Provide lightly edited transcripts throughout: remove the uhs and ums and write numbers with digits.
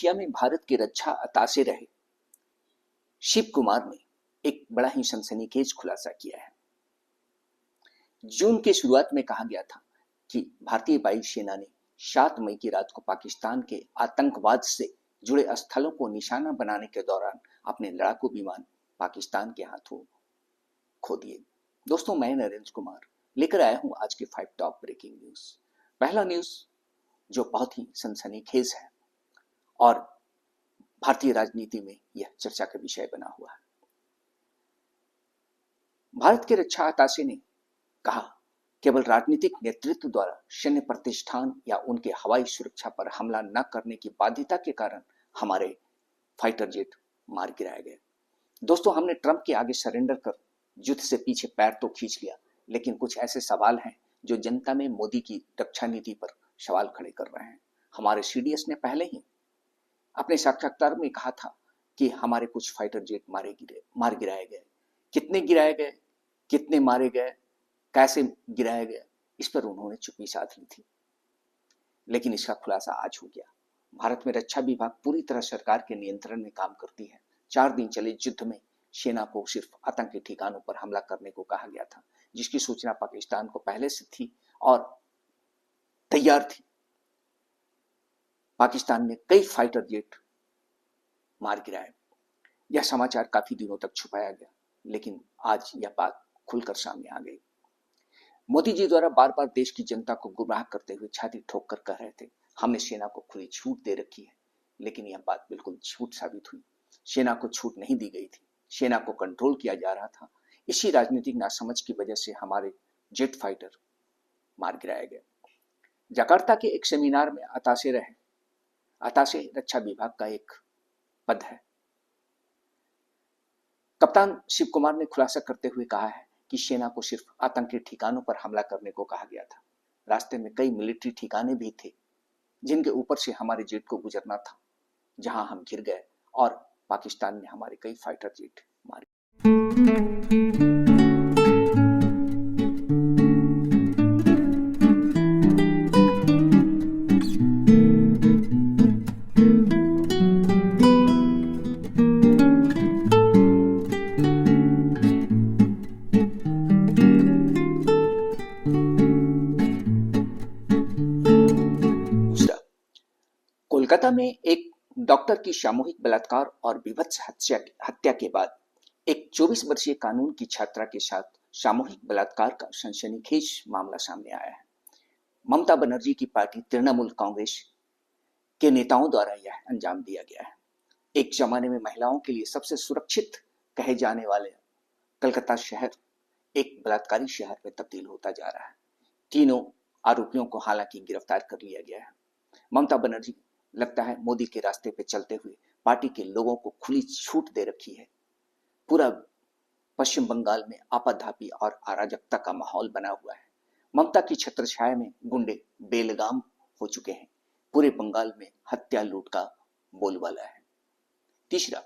Asia में भारत की रक्षा अतासे रहे शिव कुमार ने एक बड़ा ही सनसनीखेज खुलासा किया है। जून के शुरुआत में कहा गया था कि भारतीय वायु सेना ने 7 मई की रात को पाकिस्तान के आतंकवाद से जुड़े स्थलों को निशाना बनाने के दौरान अपने लड़ाकू विमान पाकिस्तान के हाथों खो दिए। दोस्तों, मैं नरेंद्र कुमार लेकर आया हूं आज के 5 टॉप ब्रेकिंग न्यूज। पहला न्यूज जो बहुत ही सनसनीखेज है और भारतीय राजनीति में यह चर्चा का विषय बना हुआ है। भारत के रक्षा अताशे ने कहा, केवल राजनीतिक नेतृत्व द्वारा सैन्य प्रतिष्ठान या उनके हवाई सुरक्षा पर हमला न करने की बाध्यता के कारण हमारे फाइटर जेट मार गिराए गए। दोस्तों, हमने ट्रंप के आगे सरेंडर कर युद्ध से पीछे पैर तो खींच लिया, लेकिन कुछ ऐसे सवाल हैं जो जनता में मोदी की रक्षा नीति पर सवाल खड़े कर रहे हैं। हमारे सीडीएस ने पहले ही अपने साक्षात्कार में कहा था कि हमारे कुछ फाइटर जेट मार गिराए गए। कितने गिराए गए, कितने मारे गए, कैसे गिराया गया, इस पर उन्होंने चुप्पी साध ली थी, लेकिन इसका खुलासा आज हो गया। भारत में रक्षा विभाग पूरी तरह सरकार के नियंत्रण में काम करती है। 4 दिन चले युद्ध में सेना को सिर्फ आतंकी ठिकानों पर हमला करने को कहा गया था, जिसकी सूचना पाकिस्तान को पहले से थी और तैयार थी। पाकिस्तान ने कई फाइटर जेट मार गिराए। यह समाचार काफी दिनों तक छुपाया गया, लेकिन आज यह बात खुलकर सामने आ गई। मोदी जी द्वारा बार बार देश की जनता को गुमराह करते हुए छाती ठोक कर कह रहे थे, हमने सेना को खुली छूट दे रखी है, लेकिन यह बात बिल्कुल झूठ साबित हुई। सेना को छूट नहीं दी गई थी, सेना को कंट्रोल किया जा रहा था। इसी राजनीतिक नासमझ की वजह से हमारे जेट फाइटर मार गिराए गए। जकार्ता के एक सेमिनार में अताशे रक्षा विभाग का एक पद है। कप्तान शिव कुमार ने खुलासा करते हुए कहा है कि सेना को सिर्फ आतंकी ठिकानों पर हमला करने को कहा गया था। रास्ते में कई मिलिट्री ठिकाने भी थे जिनके ऊपर से हमारे जेट को गुजरना था, जहां हम गिर गए और पाकिस्तान ने हमारे कई फाइटर जेट मारे। कोलकाता में एक डॉक्टर की सामूहिक बलात्कार और विभत्स हत्या के बाद एक 24 वर्षीय कानून की छात्रा के साथ सामूहिक बलात्कार का सनसनीखेज मामला सामने आया है। ममता बनर्जी की पार्टी तृणमूल कांग्रेस के नेताओं द्वारा यह अंजाम दिया गया है। एक जमाने में महिलाओं के लिए सबसे सुरक्षित कहे जाने वाले कलकत्ता शहर एक बलात्कारी शहर में तब्दील होता जा रहा है। तीनों आरोपियों को हालांकि गिरफ्तार कर लिया गया है। ममता बनर्जी लगता है मोदी के रास्ते पे चलते हुए पार्टी के लोगों को खुली छूट दे रखी है। पूरा पश्चिम बंगाल में आपाधापी और अराजकता का माहौल बना हुआ है। ममता की छत्रछाया में गुंडे बेलगाम हो चुके हैं। पूरे बंगाल में हत्या लूट का बोलबाला है। तीसरा,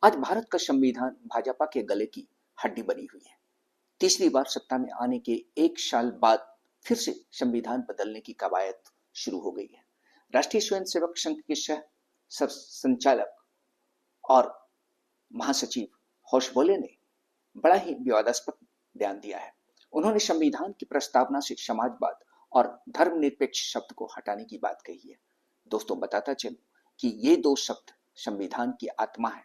आज भारत का संविधान भाजपा के गले की हड्डी बनी हुई है। तीसरी बार सत्ता में आने के 1 साल बाद फिर से संविधान बदलने की कवायद शुरू हो गई है। राष्ट्रीय स्वयंसेवक संघ के सह संचालक और महासचिव होशबोले ने बड़ा ही विवादास्पद बयान दिया है। उन्होंने संविधान की प्रस्तावना से समाजवाद और धर्मनिरपेक्ष शब्द को हटाने की बात कही है। दोस्तों, बताता चलूं कि ये 2 शब्द संविधान की आत्मा है।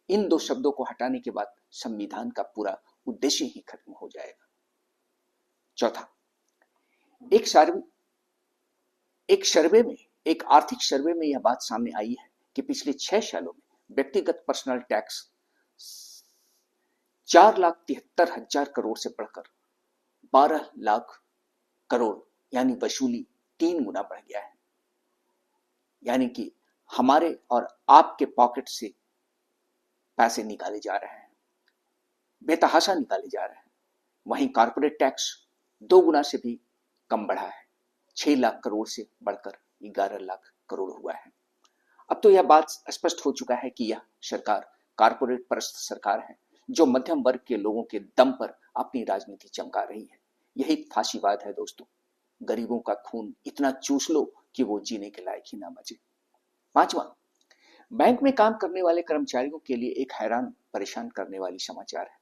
इन 2 शब्दों को हटाने के बाद संविधान का पूरा उद्देश्य ही खत्म हो जाएगा। चौथा, एक आर्थिक सर्वे में यह बात सामने आई है कि पिछले 6 सालों में व्यक्तिगत पर्सनल टैक्स 4,73,000 करोड़ से बढ़कर 12 लाख करोड़ यानी वसूली 3 गुना बढ़ गया है। यानी कि हमारे और आपके पॉकेट से पैसे निकाले जा रहे हैं, बेतहाशा निकाले जा रहे हैं। वहीं कॉर्पोरेट टैक्स 2 गुना से भी कम बढ़ा है, 6 लाख करोड़ से बढ़कर 11 लाख करोड़ हुआ है। अब तो यह बात स्पष्ट हो चुका है कि यह सरकार कॉर्पोरेट परस्त सरकार है, जो मध्यम वर्ग के लोगों के दम पर अपनी राजनीति चमका रही है। यही फांसीवाद है दोस्तों। गरीबों का खून इतना चूस लो कि वो जीने के लायक ही ना बचे। 5वां, बैंक में काम करने वाले कर्मचारियों के लिए एक हैरान परेशान करने वाली समाचार है।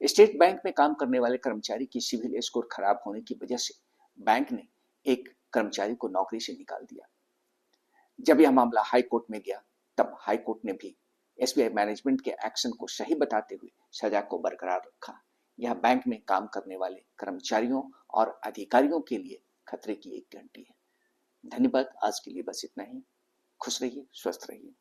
स्टेट बैंक में काम करने वाले कर्मचारी की सिविल स्कोर खराब होने की वजह से बैंक ने एक कर्मचारी को नौकरी से निकाल दिया। जब यह मामला हाई कोर्ट में गया, तब हाई कोर्ट ने भी एसबीआई मैनेजमेंट के एक्शन को सही बताते हुए सजा को बरकरार रखा। यह बैंक में काम करने वाले कर्मचारियों और अधिकारियों के लिए खतरे की एक घंटी है। धन्यवाद। आज के लिए बस इतना ही। खुश रहिए, स्वस्थ रहिए।